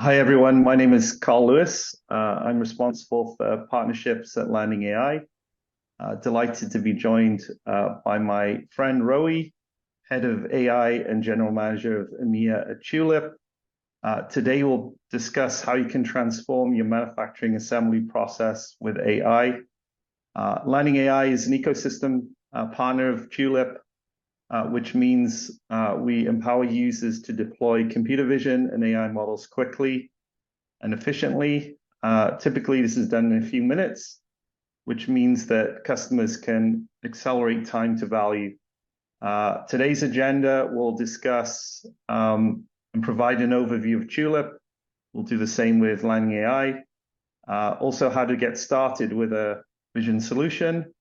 Hi, everyone. My name is Carl Lewis. I'm responsible for partnerships at Landing AI. Delighted to be joined by my friend Roey, head of AI and general manager of EMEA at Tulip. Today, we'll discuss how you can transform your manufacturing assembly process with AI. Landing AI is an ecosystem partner of Tulip, which means we empower users to deploy computer vision and AI models quickly and efficiently. Typically, this is done in a few minutes, which means that customers can accelerate time to value. Today's agenda will discuss and provide an overview of Tulip. We'll do the same with Landing AI. Also, how to get started with a vision solution.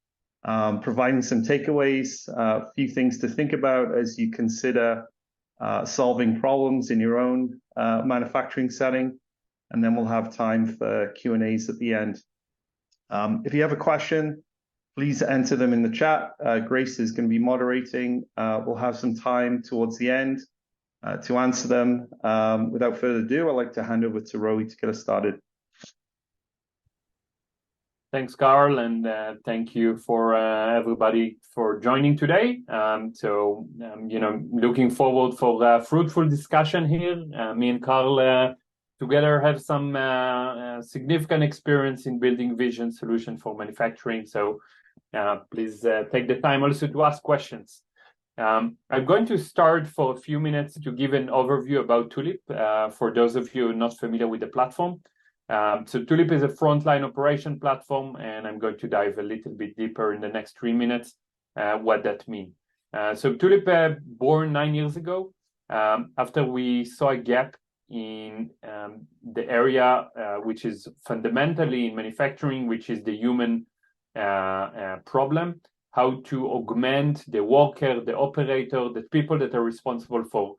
Providing some takeaways, a few things to think about as you consider solving problems in your own manufacturing setting. And then we'll have time for Q&As at the end. If you have a question, please enter them in the chat. Grace is going to be moderating. We'll have some time towards the end to answer them. Without further ado, I'd like to hand over to Roey to get us started. Thanks, Carl, and thank you for everybody for joining today. Looking forward for a fruitful discussion here. Me and Carl together have some significant experience in building vision solution for manufacturing. So please take the time also to ask questions. I'm going to start for a few minutes to give an overview about Tulip for those of you not familiar with the platform. So Tulip is a frontline operation platform, and I'm going to dive a little bit deeper in the next 3 minutes what that means. So Tulip born 9 years ago after we saw a gap in the area which is fundamentally in manufacturing, which is the human problem, how to augment the worker, the operator, the people that are responsible for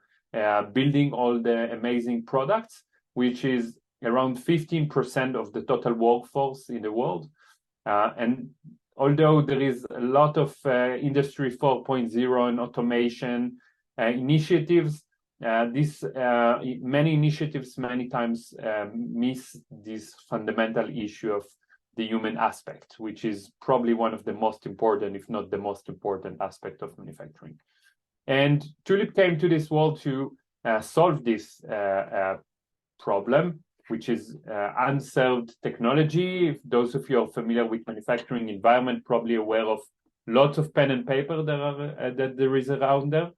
building all the amazing products, which is around 15% of the total workforce in the world. And although there is a lot of Industry 4.0 and automation initiatives, many initiatives many times miss this fundamental issue of the human aspect, which is probably one of the most important, if not the most important aspect of manufacturing. And Tulip came to this world to solve this problem, which is unserved technology. If those of you are familiar with manufacturing environment, probably aware of lots of pen and paper that there is around there.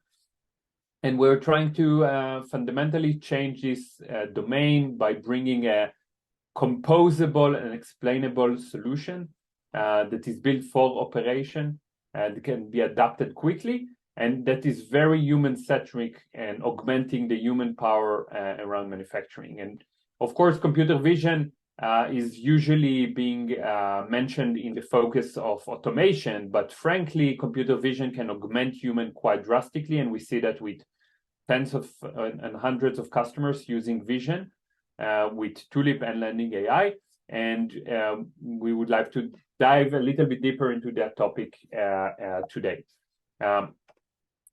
And we're trying to fundamentally change this domain by bringing a composable and explainable solution that is built for operation and can be adapted quickly, and that is very human-centric and augmenting the human power around manufacturing. And of course, computer vision is usually being mentioned in the focus of automation, but frankly, computer vision can augment human quite drastically, and we see that with tens of and hundreds of customers using vision with Tulip and Landing AI. And we would like to dive a little bit deeper into that topic today.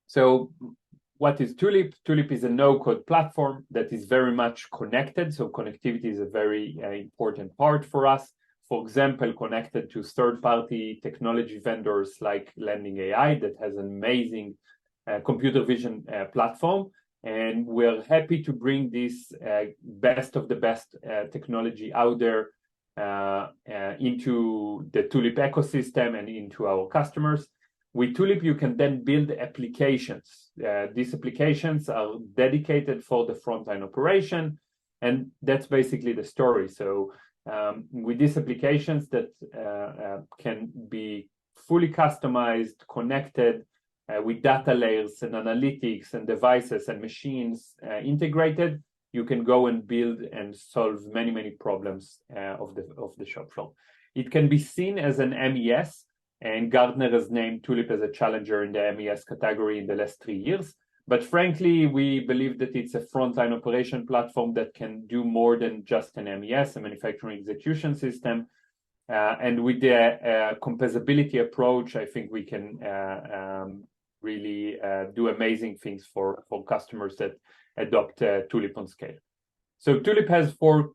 So what is Tulip? Tulip is a no-code platform that is very much connected. So connectivity is a very important part for us. For example, connected to third-party technology vendors like Landing AI that has an amazing computer vision platform. And we're happy to bring this best of the best technology out there into the Tulip ecosystem and into our customers. With Tulip, you can then build applications. These applications are dedicated for the frontline operation, and that's basically the story. So with these applications that can be fully customized, connected with data layers and analytics and devices and machines integrated, you can go and build and solve many, many problems of the shop floor. It can be seen as an MES, and Gartner has named Tulip as a challenger in the MES category in the last 3 years. But frankly, we believe that it's a frontline operation platform that can do more than just an MES, a manufacturing execution system. And with the composability approach, I think we can really do amazing things for customers that adopt Tulip on scale. So Tulip has four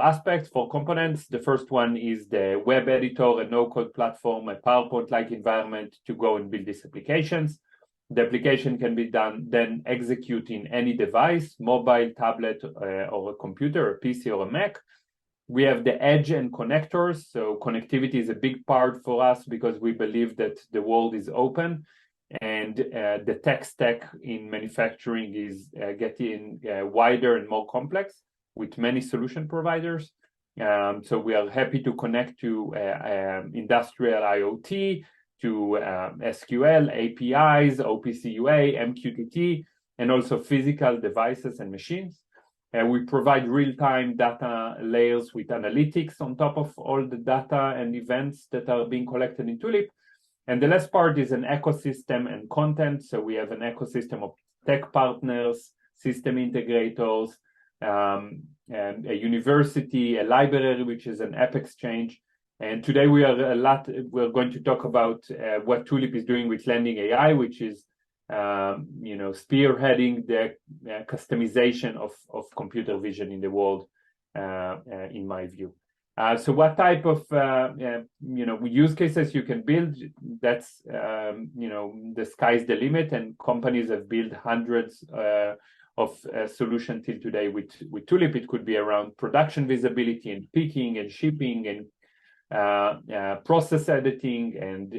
aspects, four components. The first one is the web editor, a no-code platform, a PowerPoint-like environment to go and build these applications. The application can be then execute in any device, mobile, tablet, or a computer, a PC or a Mac. We have the edge and connectors. So connectivity is a big part for us because we believe that the world is open, and the tech stack in manufacturing is getting wider and more complex with many solution providers. So we are happy to connect to industrial IoT, to SQL, APIs, OPC UA, MQTT, and also physical devices and machines. We provide real-time data layers with analytics on top of all the data and events that are being collected in Tulip. And the last part is an ecosystem and content. So we have an ecosystem of tech partners, system integrators, and a university, a library, which is an app exchange. And today we're going to talk about what Tulip is doing with Landing AI, which is spearheading the customization of computer vision in the world, in my view. So what type of use cases you can build? That's the sky's the limit, and companies have built hundreds of solutions till today with Tulip. It could be around production visibility and picking and shipping and process editing and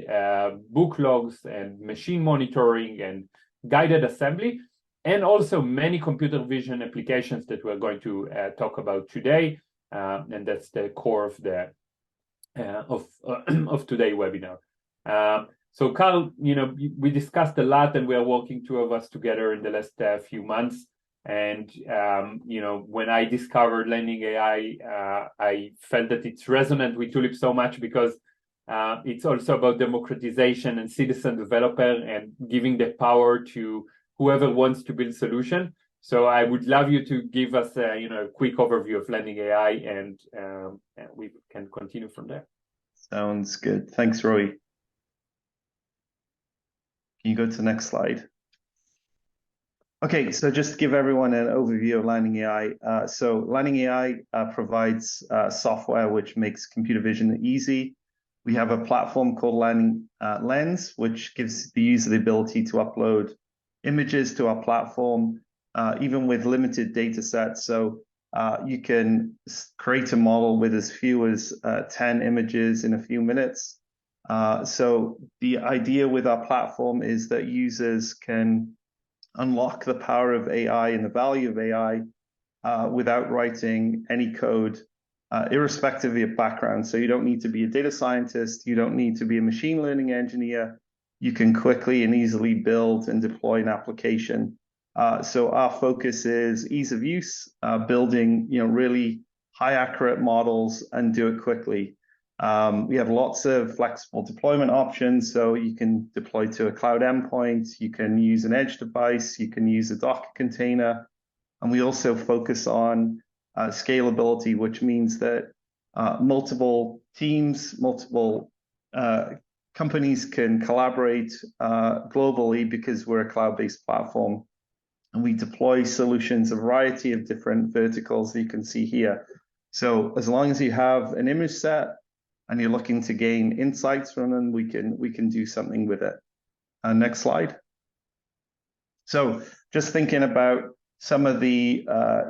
book logs and machine monitoring and guided assembly, and also many computer vision applications that we're going to talk about today, and that's the core of the of today's webinar. So Carl, we discussed a lot, and we are working, two of us together in the last few months. And when I discovered Landing AI, I felt that it's resonant with Tulip so much because it's also about democratization and citizen developer and giving the power to whoever wants to build solution. So I would love you to give us a quick overview of Landing AI, and we can continue from there. Sounds good. Thanks, Roey. Can you go to the next slide? Okay, so just to give everyone an overview of Landing AI. So Landing AI provides software which makes computer vision easy. We have a platform called Landing Lens, which gives the user the ability to upload images to our platform, even with limited data sets. So you can create a model with as few as 10 images in a few minutes. So the idea with our platform is that users can unlock the power of AI and the value of AI without writing any code, irrespective of your background. So you don't need to be a data scientist. You don't need to be a machine learning engineer. You can quickly and easily build and deploy an application. So our focus is ease of use, building really high accurate models and do it quickly. We have lots of flexible deployment options, so you can deploy to a cloud endpoint, you can use an edge device, you can use a Docker container, and we also focus on scalability, which means that multiple teams, multiple companies can collaborate globally because we're a cloud-based platform, and we deploy solutions, a variety of different verticals that you can see here. So as long as you have an image set and you're looking to gain insights from them, we can do something with it. Next slide. So just thinking about some of the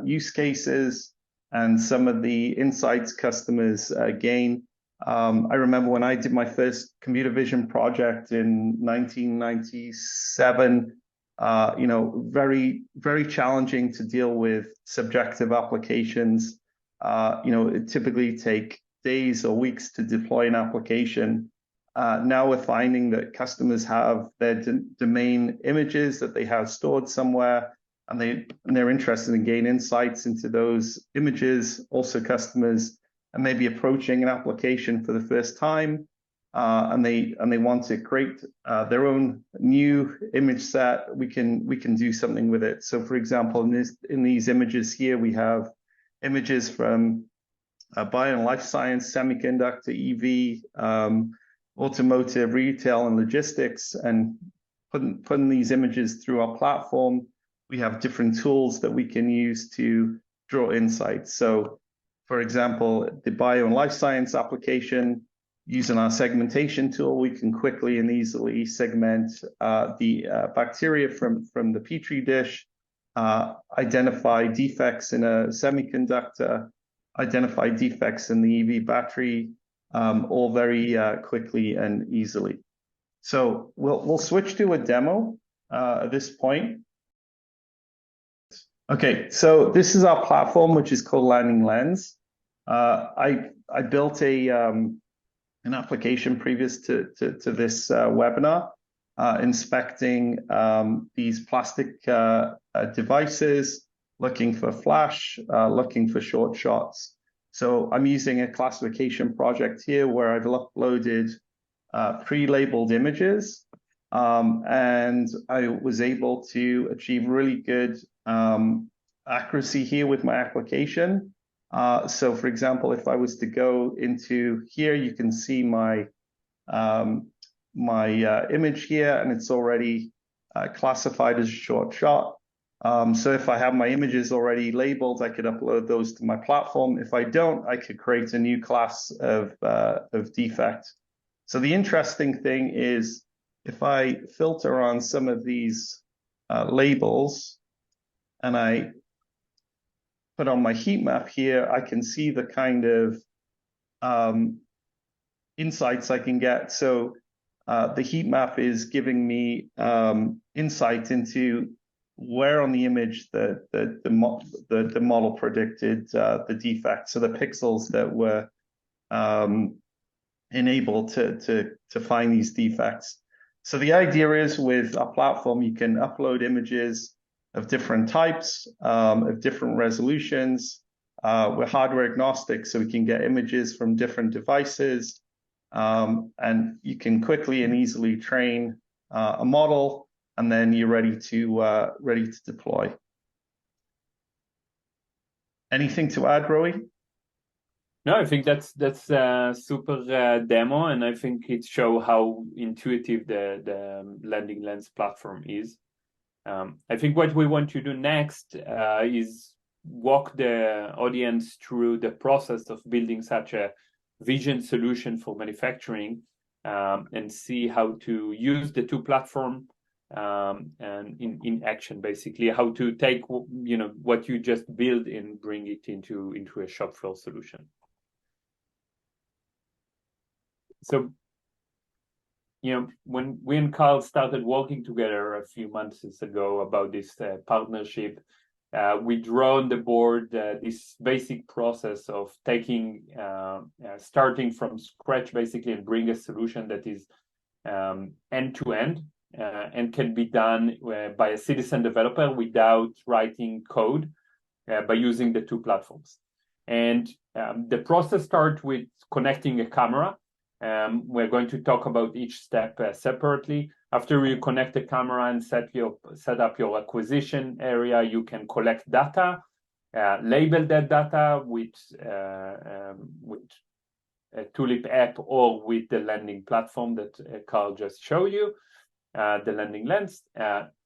use cases and some of the insights customers gain. I remember when I did my first computer vision project in 1997, very, very challenging to deal with subjective applications. It typically take days or weeks to deploy an application. Now we're finding that customers have their domain images that they have stored somewhere, and they're interested in gain insights into those images. Also, customers are maybe approaching an application for the first time, and they want to create their own new image set. We can do something with it. So, for example, in these images here, we have images from bio and life science, semiconductor, EV, automotive, retail, and logistics, and putting these images through our platform. We have different tools that we can use to draw insights. So, for example, the bio and life science application, using our segmentation tool, we can quickly and easily segment the bacteria from the Petri dish, identify defects in a semiconductor, identify defects in the EV battery, all very quickly and easily. So we'll switch to a demo at this point. Okay, so this is our platform, which is called LandingLens. I built an application previous to this webinar, inspecting these plastic devices, looking for flash, looking for short shots. So I'm using a classification project here where I've uploaded pre-labeled images, and I was able to achieve really good accuracy here with my application. So for example, if I was to go into here, you can see my image here, and it's already classified as a short shot. So if I have my images already labeled, I could upload those to my platform. If I don't, I could create a new class of defect. So the interesting thing is, if I filter on some of these labels and I put on my heat map here, I can see the kind of insights I can get. So the heat map is giving me insight into where on the image the model predicted the defect. So the pixels that were enabled to find these defects. So the idea is, with our platform, you can upload images of different types, of different resolutions. We're hardware agnostic, so we can get images from different devices, and you can quickly and easily train a model, and then you're ready to deploy. Anything to add, Roey? No, I think that's a super demo, and I think it shows how intuitive the LandingLens platform is. I think what we want to do next is walk the audience through the process of building such a vision solution for manufacturing, and see how to use the two platforms and in action, basically how to take what you just build and bring it into a shop floor solution. So, when we and Carl started working together a few months ago about this partnership, we drew on the board this basic process of starting from scratch, basically, and bring a solution that is end-to-end and can be done by a citizen developer without writing code, by using the two platforms. And the process starts with connecting a camera. We're going to talk about each step separately. After you connect the camera and set up your acquisition area, you can collect data, label that data with a Tulip app or with the landing platform that Carl just showed you, the LandingLens,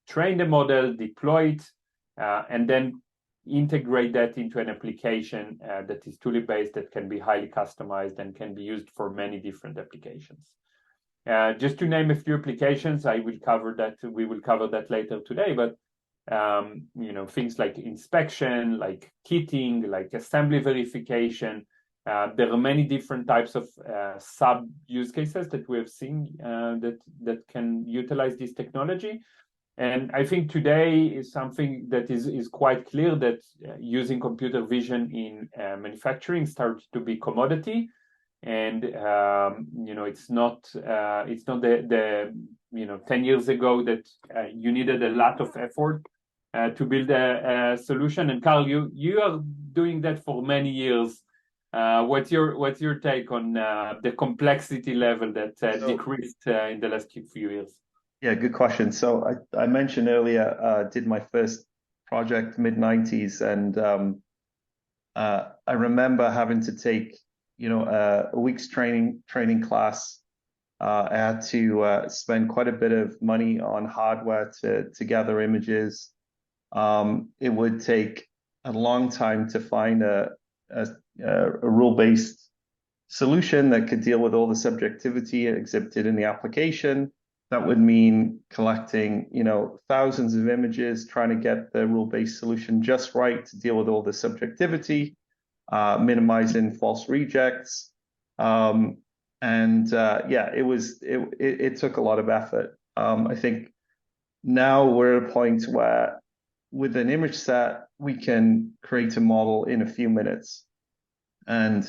train the model, deploy it, and then integrate that into an application that is Tulip-based, that can be highly customized and can be used for many different applications. Just to name a few applications, we will cover that later today, but things like inspection, like kitting, like assembly verification. There are many different types of sub use cases that we have seen that can utilize this technology. And I think today is something that is quite clear, that using computer vision in manufacturing starts to be commodity, and it's not the 10 years ago that you needed a lot of effort to build a solution. And Carl, you are doing that for many years. What's your take on the complexity level that decreased in the last few years? Yeah, good question. So I mentioned earlier, did my first project mid-90s, and I remember having to take a week's training class. I had to spend quite a bit of money on hardware to gather images. It would take a long time to find a rule-based solution that could deal with all the subjectivity exhibited in the application. That would mean collecting, thousands of images, trying to get the rule-based solution just right to deal with all the subjectivity, minimizing false rejects. It took a lot of effort. I think now we're at a point where with an image set, we can create a model in a few minutes. And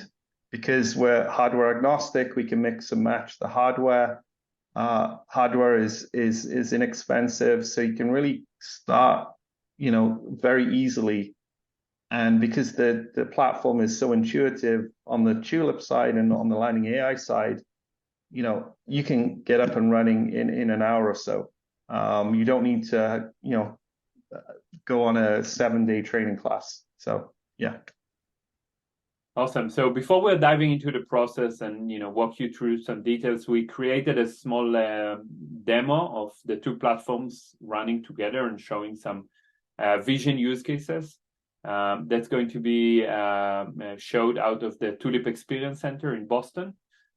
because we're hardware agnostic, we can mix and match the hardware. Hardware is inexpensive, so you can really start, very easily. And because the platform is so intuitive on the Tulip side and on the Landing AI side, you can get up and running in an hour or so. You don't need to, go on a 7-day training class. So, yeah. Awesome. So before we're diving into the process and walk you through some details, we created a small demo of the two platforms running together and showing some vision use cases. That's going to be showed out of the Tulip Experience Center in Boston.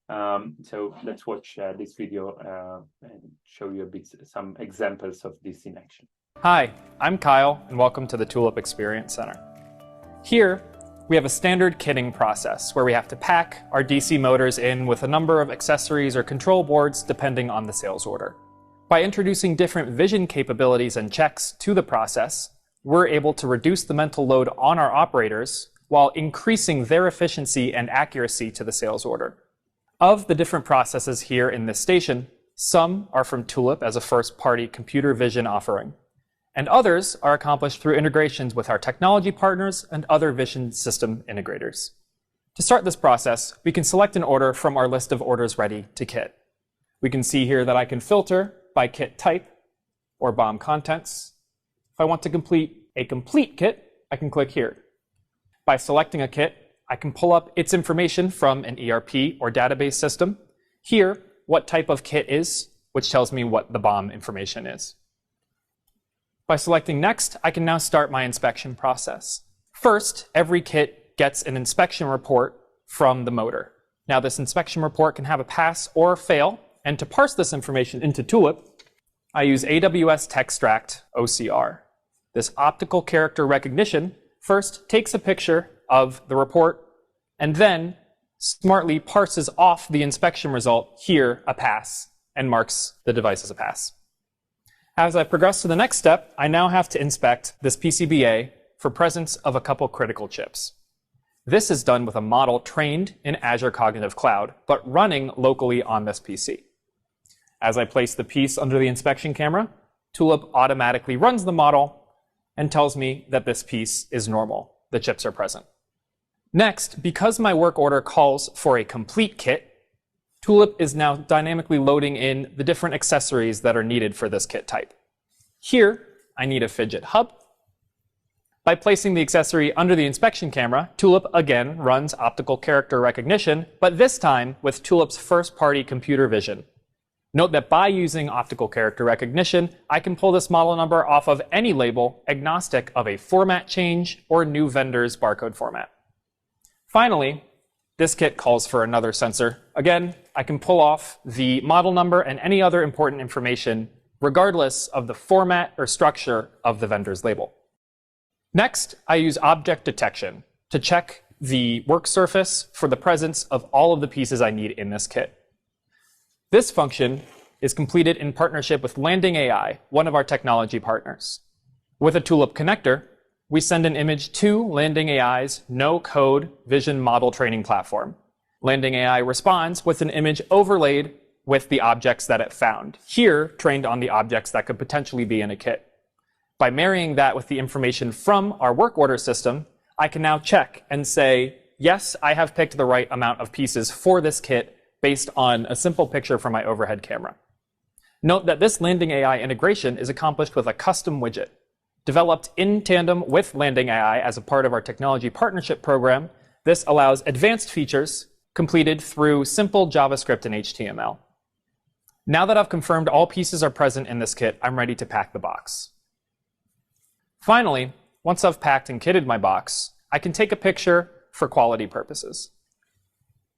So let's watch this video and show you some examples of this in action. Hi, I'm Kyle, and welcome to the Tulip Experience Center. Here, we have a standard kitting process where we have to pack our DC motors in with a number of accessories or control boards depending on the sales order. By introducing different vision capabilities and checks to the process, we're able to reduce the mental load on our operators while increasing their efficiency and accuracy to the sales order. Of the different processes here in this station, some are from Tulip as a first-party computer vision offering, and others are accomplished through integrations with our technology partners and other vision system integrators. To start this process, we can select an order from our list of orders ready to kit. We can see here that I can filter by kit type or BOM contents. If I want to complete a complete kit, I can click here. By selecting a kit, I can pull up its information from an ERP or database system. Here, what type of kit is, which tells me what the BOM information is. By selecting Next, I can now start my inspection process. First, every kit gets an inspection report from the motor. Now, this inspection report can have a pass or fail, and to parse this information into Tulip, I use AWS Textract OCR. This optical character recognition first takes a picture of the report and then smartly parses off the inspection result, here a pass, and marks the device as a pass. As I progress to the next step, I now have to inspect this PCBA for presence of a couple critical chips. This is done with a model trained in Azure Cognitive Cloud, but running locally on this PC. As I place the piece under the inspection camera, Tulip automatically runs the model and tells me that this piece is normal. The chips are present. Next, because my work order calls for a complete kit, Tulip is now dynamically loading in the different accessories that are needed for this kit type. Here, I need a fidget hub. By placing the accessory under the inspection camera, Tulip again runs optical character recognition, but this time with Tulip's first-party computer vision. Note that by using optical character recognition, I can pull this model number off of any label agnostic of a format change or new vendor's barcode format. Finally, this kit calls for another sensor. Again, I can pull off the model number and any other important information regardless of the format or structure of the vendor's label. Next, I use object detection to check the work surface for the presence of all of the pieces I need in this kit. This function is completed in partnership with Landing AI, one of our technology partners. With a Tulip connector, we send an image to Landing AI's no-code vision model training platform. Landing AI responds with an image overlaid with the objects that it found, here trained on the objects that could potentially be in a kit. By marrying that with the information from our work order system, I can now check and say, yes, I have picked the right amount of pieces for this kit based on a simple picture from my overhead camera. Note that this Landing AI integration is accomplished with a custom widget. Developed in tandem with Landing AI as a part of our technology partnership program, this allows advanced features completed through simple JavaScript and HTML. Now that I've confirmed all pieces are present in this kit, I'm ready to pack the box. Finally, once I've packed and kitted my box, I can take a picture for quality purposes.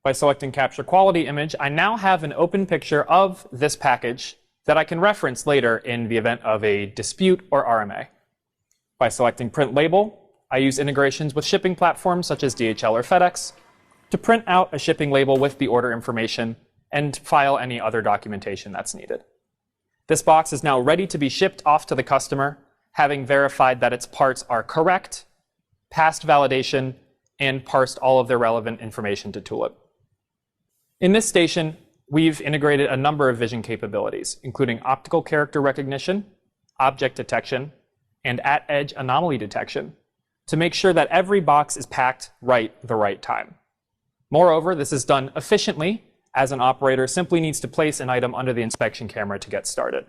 By selecting Capture Quality Image, I now have an open picture of this package that I can reference later in the event of a dispute or RMA. By selecting Print Label, I use integrations with shipping platforms such as DHL or FedEx to print out a shipping label with the order information and file any other documentation that's needed. This box is now ready to be shipped off to the customer, having verified that its parts are correct, passed validation, and parsed all of their relevant information to Tulip. In this station, we've integrated a number of vision capabilities, including optical character recognition, object detection, and at-edge anomaly detection, to make sure that every box is packed the right time. Moreover, this is done efficiently, as an operator simply needs to place an item under the inspection camera to get started.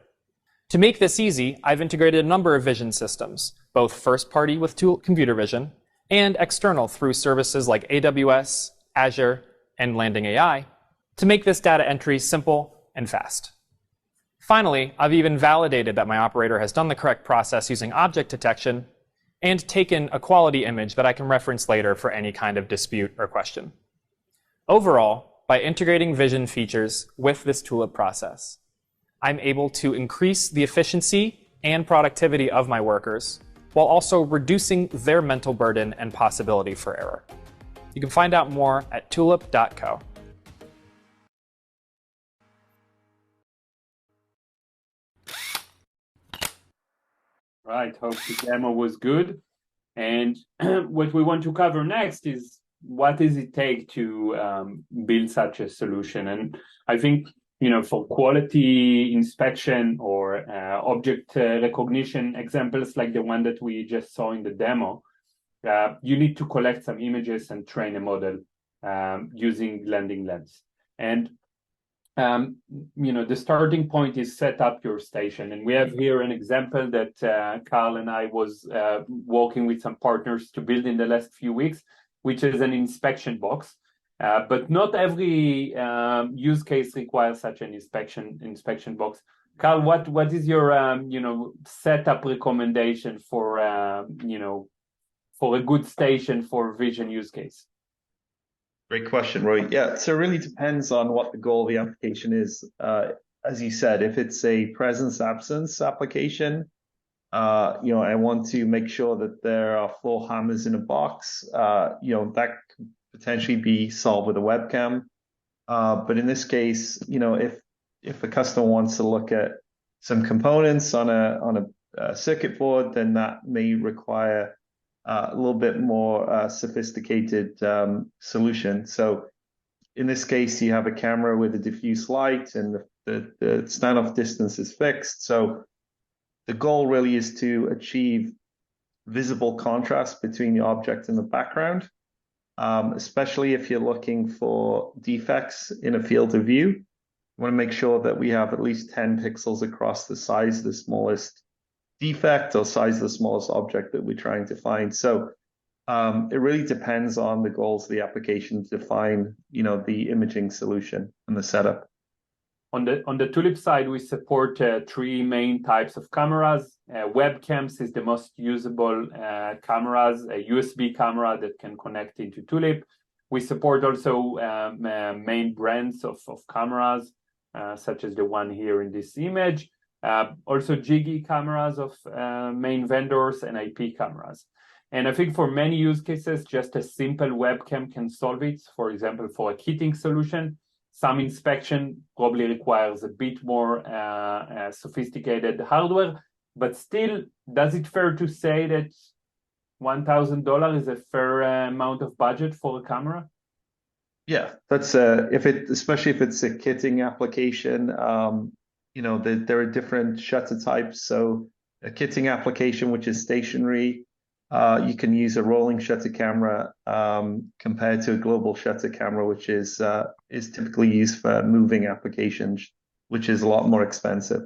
To make this easy, I've integrated a number of vision systems, both first-party with computer vision and external through services like AWS, Azure, and Landing AI, to make this data entry simple and fast. Finally, I've even validated that my operator has done the correct process using object detection and taken a quality image that I can reference later for any kind of dispute or question. Overall, by integrating vision features with this Tulip process, I'm able to increase the efficiency and productivity of my workers while also reducing their mental burden and possibility for error. You can find out more at tulip.co. Right, hope the demo was good. And what we want to cover next is what does it take to build such a solution? And I think, for quality inspection or object recognition examples like the one that we just saw in the demo, you need to collect some images and train a model using LandingLens. And the starting point is set up your station. And we have here an example that Carl and I was working with some partners to build in the last few weeks, which is an inspection box. But not every use case requires such an inspection box. Carl, what is your setup recommendation for for a good station for vision use case? Great question, Roy. Yeah, so it really depends on what the goal of the application is. As you said, if it's a presence-absence application, I want to make sure that there are floor hammers in a box. That could potentially be solved with a webcam. But in this case, if a customer wants to look at some components on a circuit board, then that may require a little bit more sophisticated solution. So in this case, you have a camera with a diffuse light and the standoff distance is fixed. So the goal really is to achieve visible contrast between the object and the background, especially if you're looking for defects in a field of view. You want to make sure that we have at least 10 pixels across the size of the smallest defect or size of the smallest object that we're trying to find. So it really depends on the goals of the application to define, the imaging solution and the setup. On the Tulip side, we support 3 main types of cameras. Webcams is the most usable cameras, a USB camera that can connect into Tulip. We support also main brands of cameras, such as the one here in this image. Also Jiggy cameras of main vendors and IP cameras. And I think for many use cases, just a simple webcam can solve it. For example, for a kitting solution, some inspection probably requires a bit more sophisticated hardware, but still, does it fair to say that $1,000 is a fair amount of budget for a camera? Yeah, that's especially if it's a kitting application. There are different shutter types. So a kitting application, which is stationary, you can use a rolling shutter camera compared to a global shutter camera, which is typically used for moving applications, which is a lot more expensive.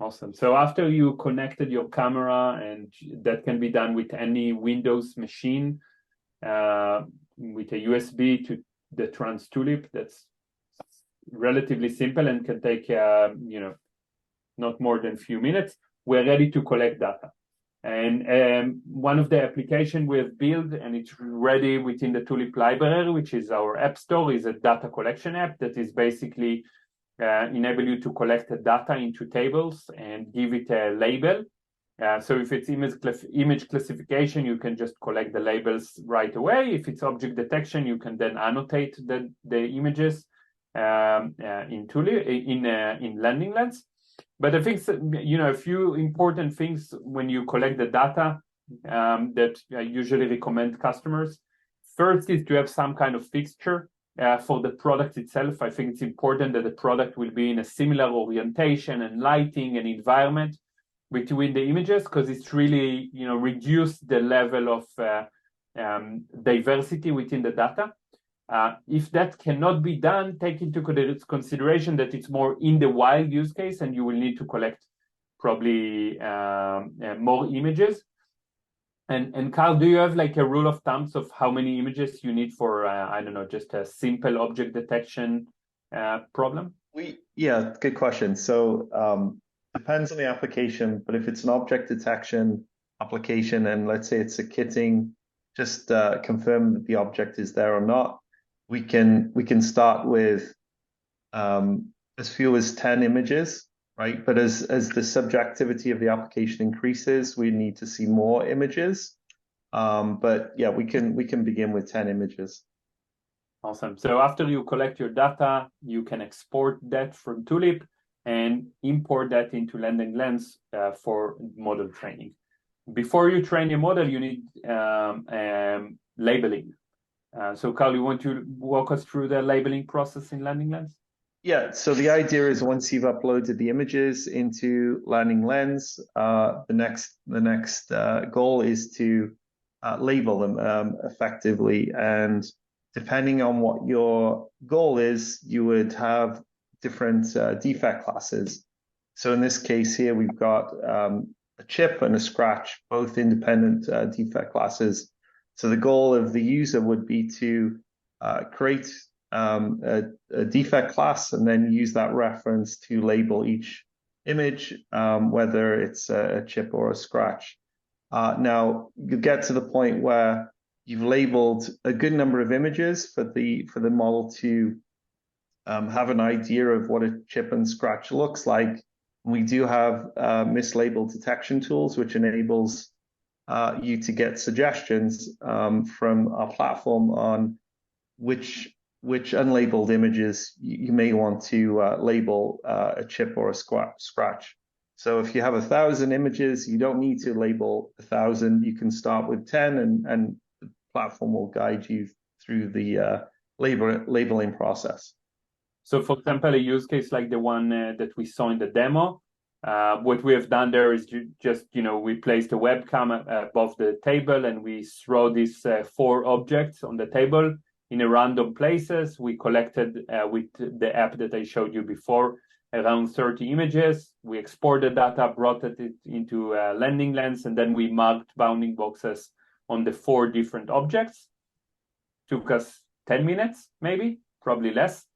Awesome. So after you connected your camera, and that can be done with any Windows machine, with a USB to the Trans Tulip, that's relatively simple and can take not more than a few minutes. We're ready to collect data. And one of the application we have built, and it's ready within the Tulip library, which is our app store, is a data collection app that is basically enable you to collect the data into tables and give it a label. So if it's image classification, you can just collect the labels right away. If it's object detection, you can then annotate the images in Tulip, in LandingLens. But I think, a few important things when you collect the data that I usually recommend customers. First is to have some kind of fixture for the product itself. I think it's important that the product will be in a similar orientation and lighting and environment between the images, because it's really, reduce the level of diversity within the data. If that cannot be done, take into consideration that it's more in the wild use case, and you will need to collect probably more images. And Carl, do you have like a rule of thumb of how many images you need for, just a simple object detection problem? Yeah, good question. So depends on the application, but if it's an object detection application, and let's say it's a kitting, just confirm that the object is there or not. We can start with as few as 10 images, right? But as the subjectivity of the application increases, we need to see more images. But yeah, we can begin with 10 images. Awesome. So after you collect your data, you can export that from Tulip and import that into LandingLens for model training. Before you train your model, you need labeling. So Carl, you want to walk us through the labeling process in LandingLens? Yeah, so the idea is once you've uploaded the images into LandingLens, the next goal is to label them effectively. And depending on what your goal is, you would have different defect classes. So in this case here, we've got a chip and a scratch, both independent defect classes. So the goal of the user would be to create a defect class and then use that reference to label each image, whether it's a chip or a scratch. Now you get to the point where you've labeled a good number of images for the model to have an idea of what a chip and scratch looks like. We do have mislabeled detection tools, which enables you to get suggestions from our platform on which unlabeled images you may want to label a chip or a scratch. So if you have 1,000 images, you don't need to label 1,000. You can start with 10, and the platform will guide you through the labeling process. So for example, a use case like the one that we saw in the demo, what we have done there is just, we placed a webcam above the table, and we throw these 4 objects on the table in a random places. We collected with the app that I showed you before around 30 images. We exported data, brought it into LandingLens, and then we marked bounding boxes on the 4 different objects. Took us 10 minutes, maybe, probably less.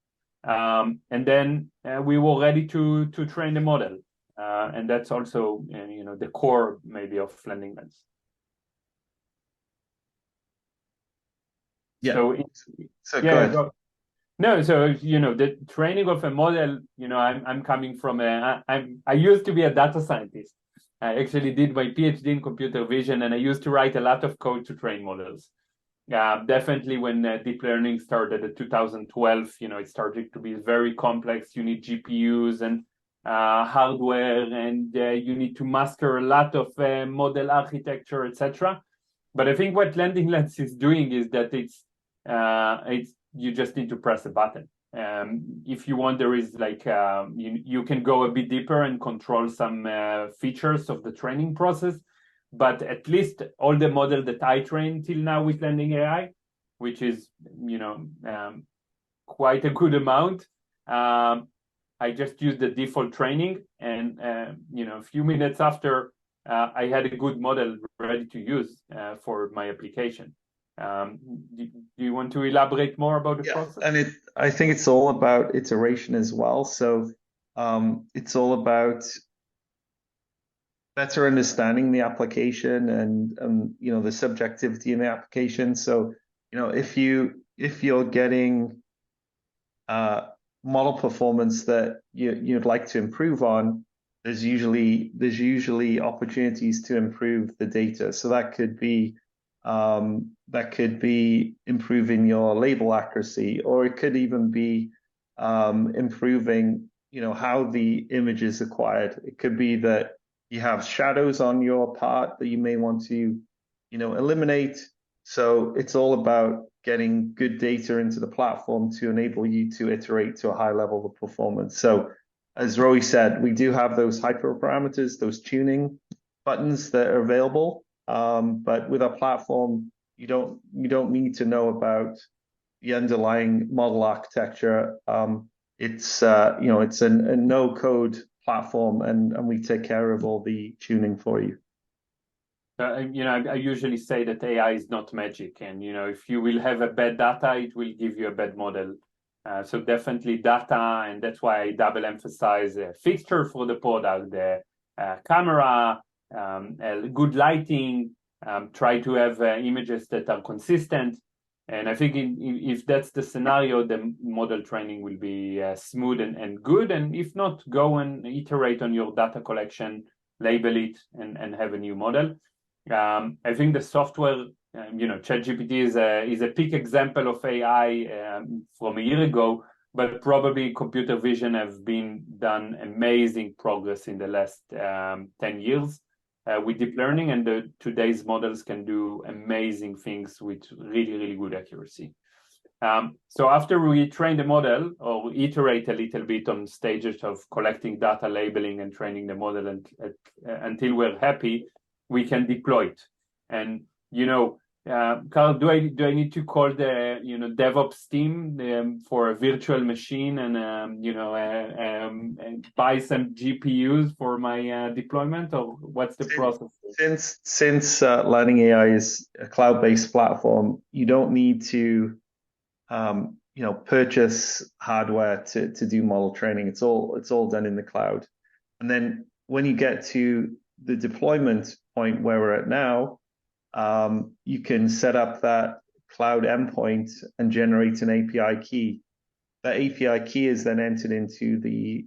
And then we were ready to train the model. And that's also, the core maybe of LandingLens. Yeah. So go ahead. No, so the training of a model. I'm coming from I used to be a data scientist. I actually did my PhD in computer vision, and I used to write a lot of code to train models. Definitely when deep learning started in 2012, it started to be very complex. You need GPUs and hardware, and you need to master a lot of model architecture, etc. But I think what LandingLens is doing is that it's you just need to press a button. If you want, there is like you can go a bit deeper and control some features of the training process. But at least all the model that I trained till now with Landing AI, which is quite a good amount, I just used the default training, and a few minutes after, I had a good model ready to use for my application. Do you want to elaborate more about the process? And I think it's all about iteration as well. So it's all about better understanding the application and the subjectivity in the application. So, if you're getting model performance that you'd like to improve on, there's usually opportunities to improve the data. So that could be improving your label accuracy, or it could even be improving how the image is acquired. It could be that you have shadows on your part that you may want to eliminate. So it's all about getting good data into the platform to enable you to iterate to a high level of performance. So as Roey said, we do have those hyperparameters, those tuning buttons that are available. But with our platform, you don't need to know about the underlying model architecture. It's a no code platform, and we take care of all the tuning for you. I usually say that AI is not magic, and if you will have a bad data, it will give you a bad model. So definitely data, and that's why I double emphasize a fixture for the product, the camera, good lighting, try to have images that are consistent. And I think if that's the scenario, the model training will be smooth and good. And if not, go and iterate on your data collection, label it, and have a new model. I think the software, ChatGPT is a peak example of AI from a year ago, but probably computer vision have been done amazing progress in the last 10 years with deep learning, and today's models can do amazing things with really, really good accuracy. So after we train the model or iterate a little bit on stages of collecting data, labeling, and training the model until we're happy, we can deploy it. And Carl, do I need to call the DevOps team for a virtual machine and buy some GPUs for my deployment, or what's the process? Since Landing AI is a cloud-based platform, you don't need to purchase hardware to do model training. It's all done in the cloud. And then when you get to the deployment point where we're at now, you can set up that cloud endpoint and generate an API key. That API key is then entered into the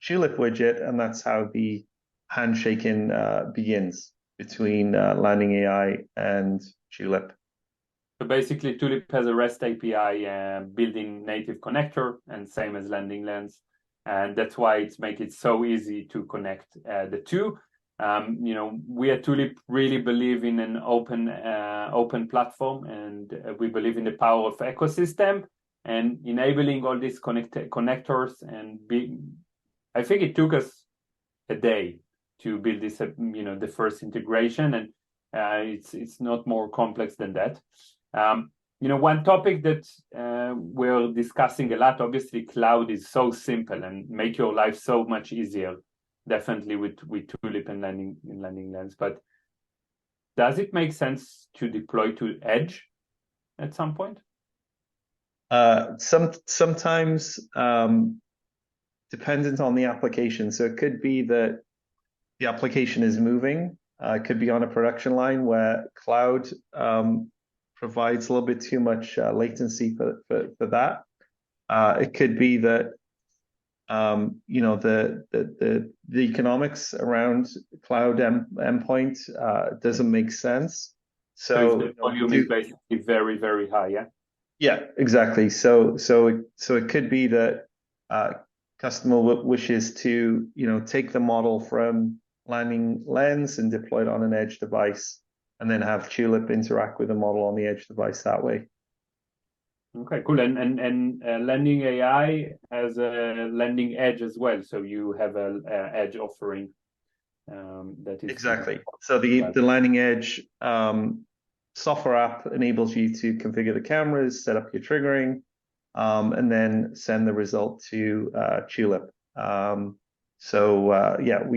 Tulip widget, and that's how the handshaking begins between Landing AI and Tulip. So basically, Tulip has a REST API built-in native connector, and same as LandingLens, and that's why it's make it so easy to connect the two. We at Tulip really believe in an open platform, and we believe in the power of ecosystem and enabling all these connectors. And I think it took us a day to build this, the first integration, and it's not more complex than that. One topic that we're discussing a lot, obviously, cloud is so simple and make your life so much easier. Definitely with Tulip and LandingLens, but does it make sense to deploy to edge at some point? Sometimes dependent on the application. So it could be that the application is moving. It could be on a production line where cloud provides a little bit too much latency for that. It could be that the economics around cloud endpoint doesn't make sense. So the volume is basically very, very high, yeah? Yeah, exactly. So it could be that customer wishes to take the model from LandingLens and deploy it on an edge device, and then have Tulip interact with the model on the edge device that way. Okay, cool. And Landing AI has a landing edge as well. So you have a edge offering that is exactly. So the Landing Edge software app enables you to configure the cameras, set up your triggering, and then send the result to Tulip. We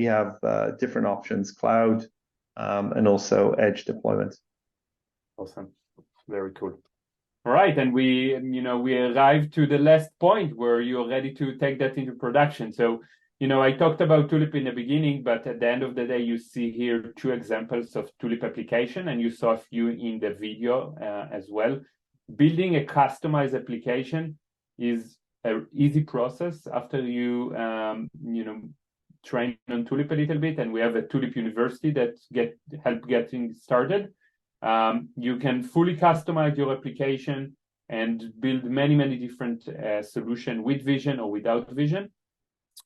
have different options: cloud and also edge deployment. Awesome, very cool. All right, and we arrived to the last point where you're ready to take that into production. So I talked about Tulip in the beginning, but at the end of the day, you see here 2 examples of Tulip application, and you saw a few in the video as well. Building a customized application is an easy process after you, train on Tulip a little bit, and we have a Tulip University that help getting started. You can fully customize your application and build many different solutions with vision or without vision.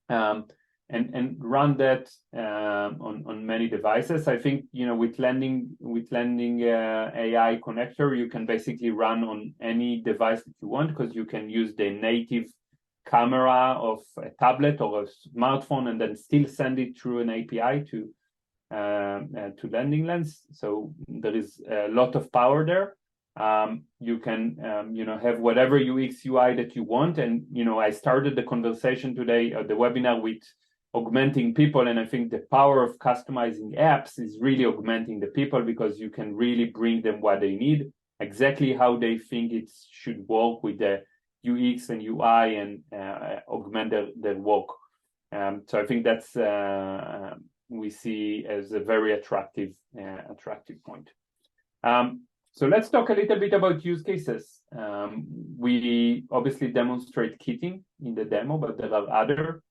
And run that on many devices. I think with Landing AI connector, you can basically run on any device that you want, because you can use the native camera of a tablet or a smartphone and then still send it through an API to LandingLens. So there is a lot of power there. You can have whatever UX UI that you want, and I started the conversation today, the webinar, with augmenting people, and I think the power of customizing apps is really augmenting the people, because you can really bring them what they need, exactly how they think it should work with the UX and UI, and augment their work. So I think that's we see as a very attractive point. So let's talk a little bit about use cases. We obviously demonstrate kitting in the demo, but there are other.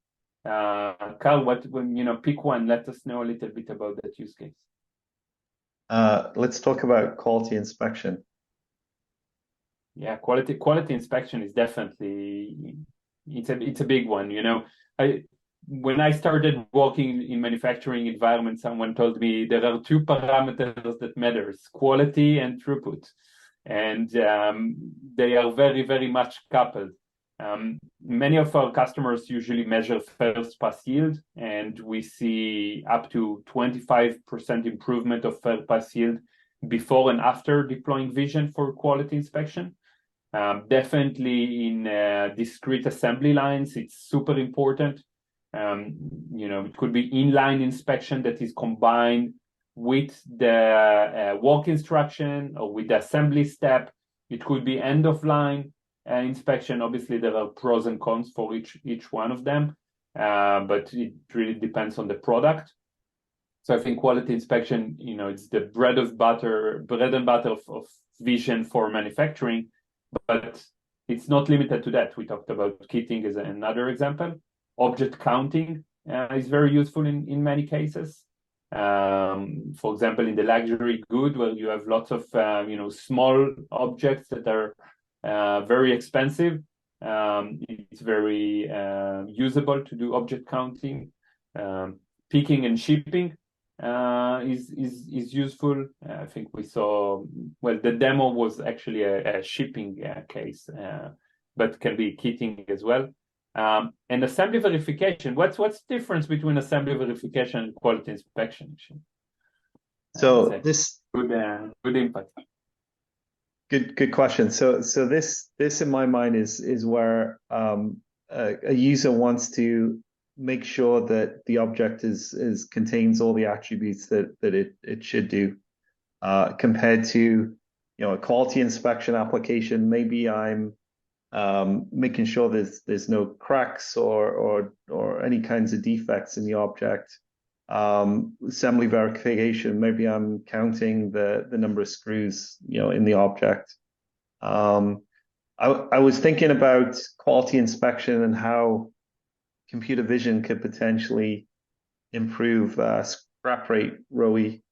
Carl, pick one. Let us know a little bit about that use case. Let's talk about quality inspection. Yeah, quality inspection is definitely it's a big one. When I started working in manufacturing environment, someone told me there are 2 parameters that matters: quality and throughput, and they are very much coupled. Many of our customers usually measure first pass yield, and we see up to 25% improvement of first pass yield before and after deploying vision for quality inspection. Definitely in discrete assembly lines, it's super important. It could be inline inspection that is combined with the work instruction or with the assembly step. It could be end of line inspection. Obviously, there are pros and cons for each one of them, but it really depends on the product. So I think quality inspection, it's the bread and butter of vision for manufacturing, but it's not limited to that. We talked about kitting as another example. Object counting is very useful in many cases. For example, in the luxury good, where you have lots of small objects that are very expensive, it's very usable to do object counting. Picking and shipping is useful. I think we saw, the demo was actually a shipping case, but can be kitting as well. And assembly verification. What's the difference between assembly verification and quality inspection? So this good impact. Good question. So this in my mind is where a user wants to make sure that the object contains all the attributes that it should do, compared to a quality inspection application. Maybe I'm making sure there's no cracks or any kinds of defects in the object. Assembly verification, maybe I'm counting the number of screws in the object. I was thinking about quality inspection and how computer vision could potentially improve scrap rate, Roey.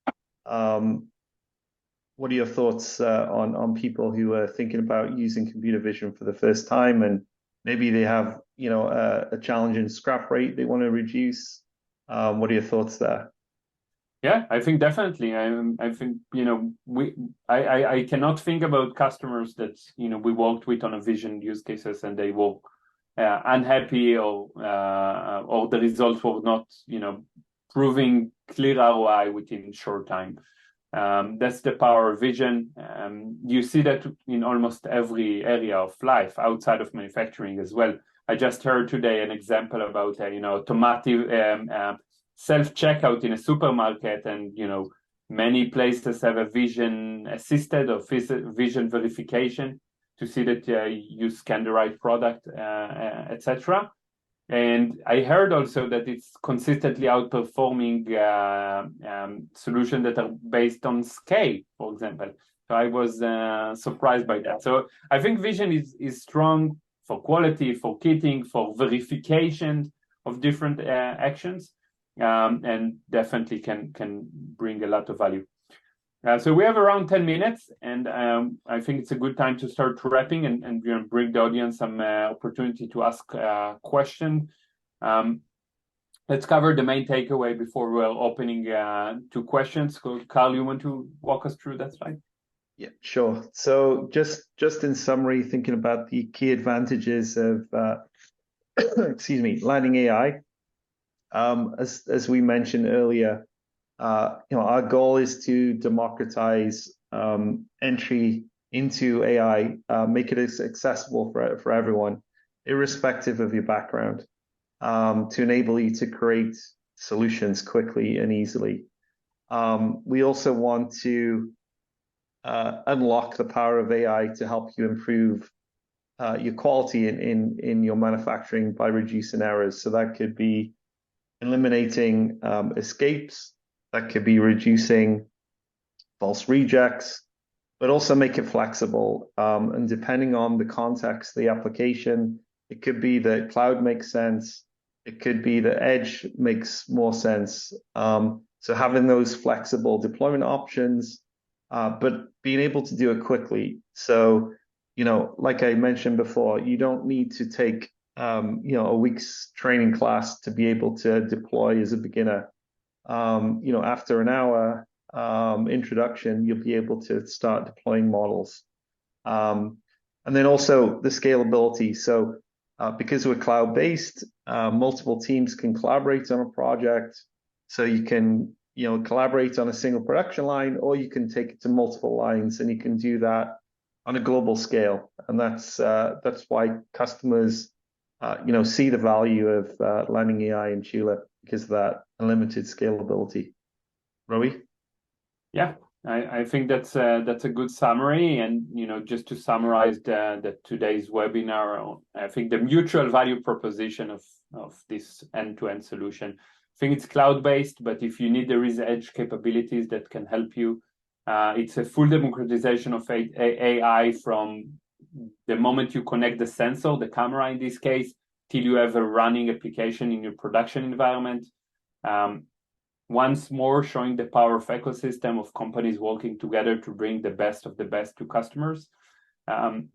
What are your thoughts on people who are thinking about using computer vision for the first time, and maybe they have a challenge in scrap rate they want to reduce? What are your thoughts there? Yeah, I think definitely. I think I cannot think about customers that we worked with on a vision use cases and they were unhappy or the results were not proving clear ROI within short time. That's the power of vision. You see that in almost every area of life outside of manufacturing as well. I just heard today an example about automotive self-checkout in a supermarket, and many places have a vision assisted or vision verification to see that you scan the right product, etc. And I heard also that it's consistently outperforming solutions that are based on scale, for example. So I was surprised by that. So I think vision is strong for quality, for kitting, for verification of different actions, and definitely can bring a lot of value. So we have around 10 minutes, and I think it's a good time to start wrapping and bring the audience some opportunity to ask questions. Let's cover the main takeaway before we're opening to questions. So, Carl, you want to walk us through that slide? Yeah, sure. So just in summary, thinking about the key advantages of excuse me, Landing AI. As we mentioned earlier, our goal is to democratize entry into AI, make it as accessible for everyone, irrespective of your background, to enable you to create solutions quickly and easily. We also want to unlock the power of AI to help you improve your quality in your manufacturing by reducing errors. So that could be eliminating escapes, that could be reducing false rejects, but also make it flexible. And depending on the context, the application, it could be that cloud makes sense. It could be that edge makes more sense. So having those flexible deployment options, but being able to do it quickly. So, like I mentioned before, you don't need to take a week's training class to be able to deploy as a beginner. After an hour introduction, you'll be able to start deploying models. And then also the scalability. So because we're cloud-based, multiple teams can collaborate on a project. So you can collaborate on a single production line, or you can take it to multiple lines, and you can do that on a global scale. And that's why customers see the value of Landing AI and Tulip, because of that unlimited scalability. Roey? Yeah, I think that's a good summary. And just to summarize the today's webinar, I think the mutual value proposition of this end-to-end solution. I think it's cloud-based, but if you need, there is edge capabilities that can help you. It's a full democratization of AI from the moment you connect the sensor, the camera in this case, till you have a running application in your production environment. Once more, showing the power of ecosystem of companies working together to bring the best of the best to customers.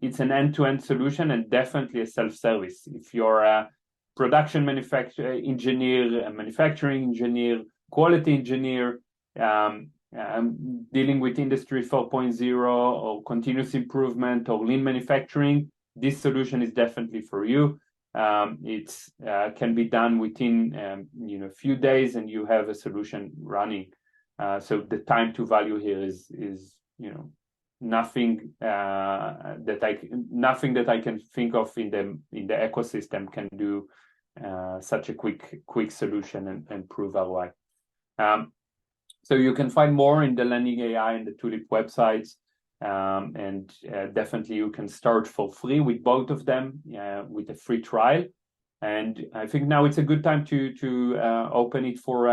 It's an end-to-end solution and definitely a self-service. If you're a production engineer, a manufacturing engineer, quality engineer, dealing with Industry 4.0 or continuous improvement or lean manufacturing, this solution is definitely for you. It can be done within a few days, and you have a solution running. So the time to value here is nothing that I can think of in the ecosystem can do such a quick solution and prove ROI. So you can find more in the Landing AI and the Tulip websites. And definitely you can start for free with both of them with a free trial. And I think now it's a good time to open it for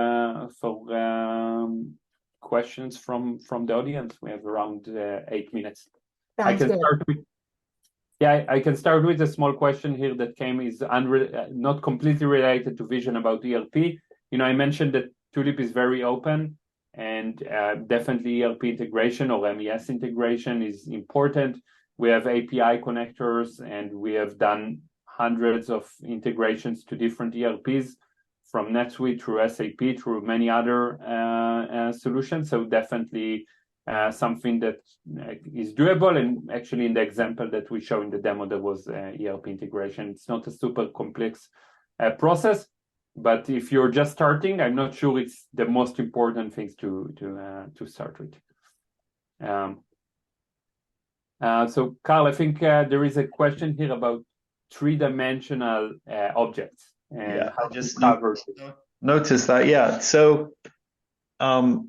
questions from the audience. We have around 8 minutes. I can start with a small question here that came, is not completely related to vision about ERP. I mentioned that Tulip is very open. And definitely ERP integration or MES integration is important. We have API connectors, and we have done hundreds of integrations to different ERPs, from NetSuite through SAP through many other solutions. So definitely something that is doable. And actually in the example that we show in the demo, there was ERP integration. It's not a super complex process. But if you're just starting, I'm not sure it's the most important things to start with. So, Carl, I think there is a question here about three-dimensional objects. And I just noticed that. Yeah. So,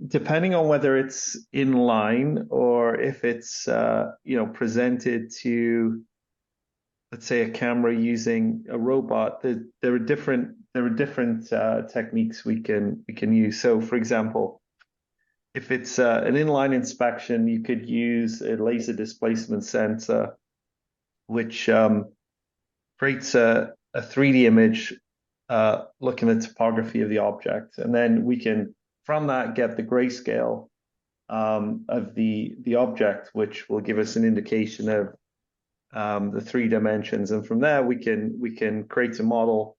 depending on whether it's inline or if it's presented to let's say, a camera using a robot, there are different techniques we can use. So, for example, if it's an inline inspection, you could use a laser displacement sensor, which creates a 3D image looking at the topography of the object, and then we can from that get the grayscale of the object, which will give us an indication of the 3 dimensions, and from there we can create a model.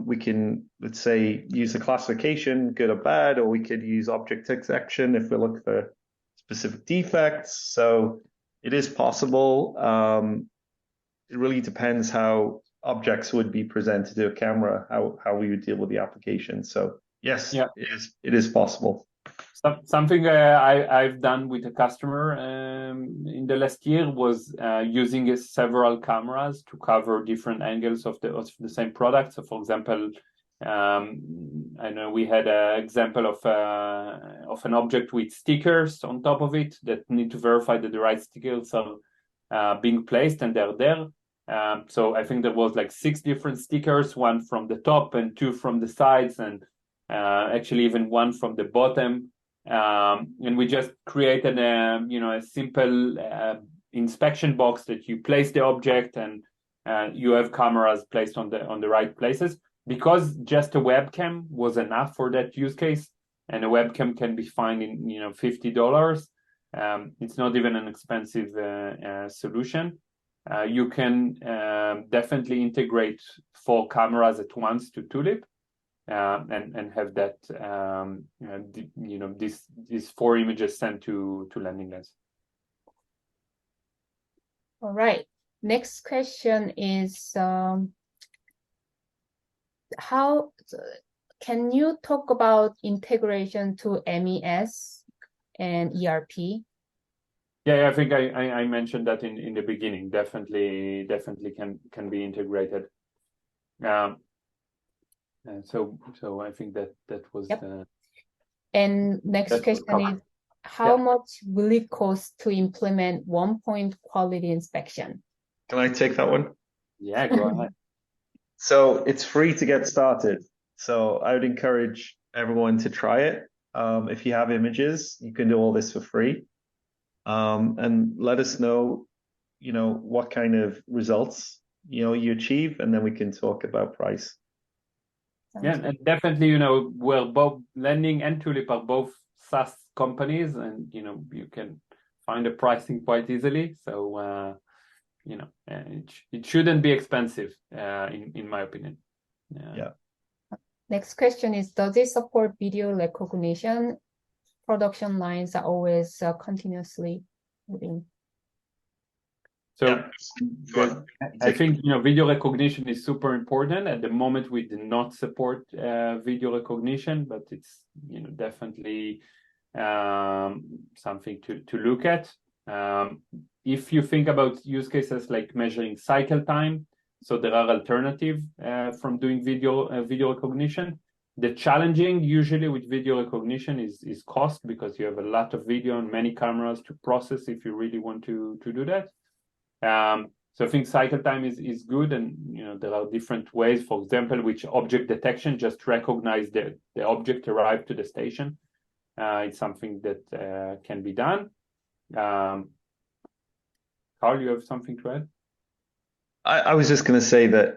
We can, let's say, use a classification, good or bad, or we could use object detection if we look for specific defects. So it is possible. It really depends how objects would be presented to a camera, how we would deal with the application. So yes, Yeah. it is possible. Something I've done with a customer in the last year was using several cameras to cover different angles of the same product. So, for example, I know we had an example of an object with stickers on top of it that need to verify that the right stickers are being placed, and they're there. So I think there was like 6 different stickers, 1 from the top and 2 from the sides, and actually even 1 from the bottom. And we just created a simple inspection box that you place the object, and you have cameras placed on the right places, because just a webcam was enough for that use case, and a webcam can be found in $50. It's not even an expensive solution. You can definitely integrate 4 cameras at once to Tulip. And have that these 4 images sent to LandingLens. All right. Next question is how can you talk about integration to MES and ERP? Yeah, I think I mentioned that in the beginning. Definitely can be integrated. So I think that was. Yep. And next question is, how much will it cost to implement 1-point quality inspection? Can I take that one? Yeah, go ahead. So it's free to get started. So I would encourage everyone to try it. If you have images, you can do all this for free. And let us know, what kind of results, you achieve, and then we can talk about price. Yeah, and definitely, we're both Landing and Tulip are both SaaS companies, and you can find the pricing quite easily. So it shouldn't be expensive, in my opinion. Yeah. Next question is, does it support video recognition? Production lines are always continuously moving. So I think video recognition is super important. At the moment, we do not support video recognition, but it's definitely something to look at. If you think about use cases like measuring cycle time, so there are alternatives from doing video recognition. The challenging usually with video recognition is cost, because you have a lot of video and many cameras to process if you really want to do that. So I think cycle time is good, and there are different ways. For example, which object detection just recognize the object arrived to the station. It's something that can be done. Carl, you have something to add? I was just going to say that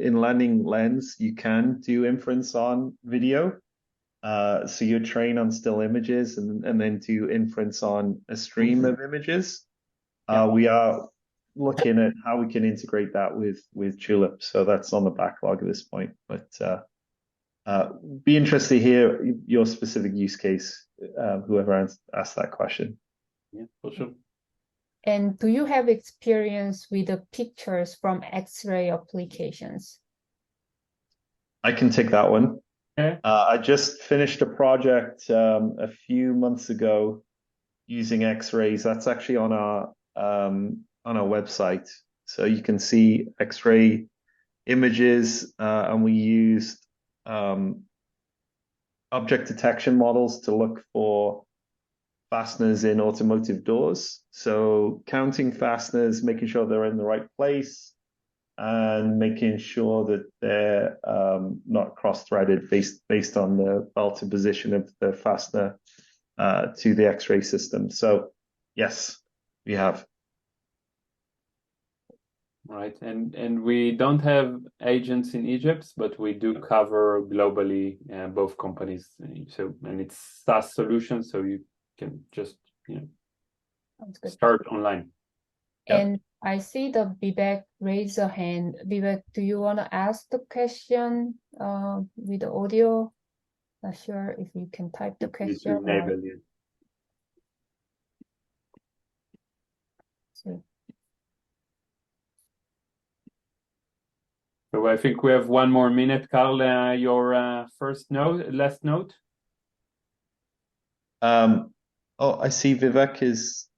in LandingLens, you can do inference on video. So you train on still images and then do inference on a stream of images. We are looking at how we can integrate that with Tulip. So that's on the backlog at this point. But be interested to hear your specific use case, whoever asked that question. Yeah, for sure. And do you have experience with the pictures from X-ray applications? I can take that one. Okay. I just finished a project a few months ago using X-rays. That's actually on our website, so you can see X-ray images, and we used object detection models to look for fasteners in automotive doors. So counting fasteners, making sure they're in the right place, and making sure that they're not cross-threaded based on the relative position of the fastener to the X-ray system. So yes, we have. Right, and we don't have agents in Egypt, but we do cover globally both companies. So, and it's SaaS solution, so you can just start online. And I see the Vivek raise a hand. Vivek, do you want to ask the question with the audio? Not sure if you can type the question. Enable it. So I think we have 1 more minute, Carl. Your last note. Oh, I see Vivek is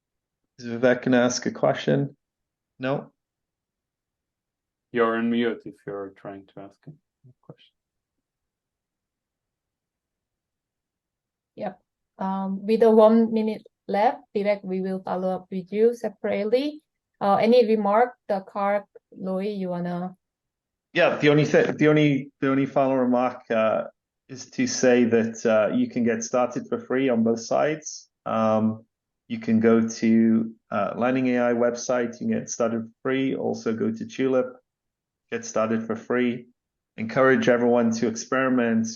Vivek going to ask a question? No? You're on mute if you're trying to ask a question. Yep. With the 1 minute left, Vivek, we will follow up with you separately. Any remark, Carl, Roey, you wanna? Yeah, the only final remark is to say that you can get started for free on both sides. You can go to Landing AI website, you can get started for free. Also go to Tulip, get started for free. Encourage everyone to experiment.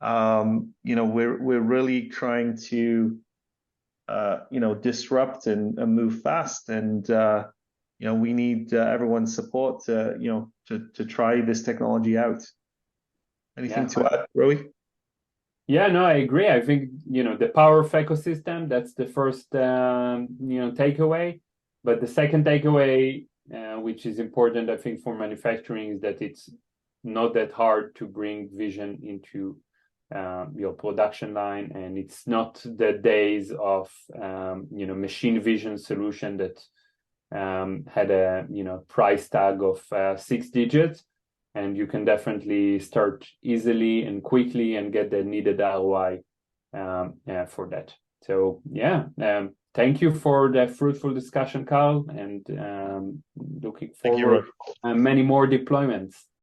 We're really trying to disrupt and move fast, and we need everyone's support to try this technology out. Anything to add, Roey? Yeah, no, I agree. I think, the power of ecosystem, that's the first, takeaway. But the second takeaway, which is important, I think, for manufacturing, is that it's not that hard to bring vision into your production line. And it's not the days of, machine vision solution that had a, price tag of 6 digits. And you can definitely start easily and quickly and get the needed ROI for that. So thank you for the fruitful discussion, Carl, and looking forward to many more deployments.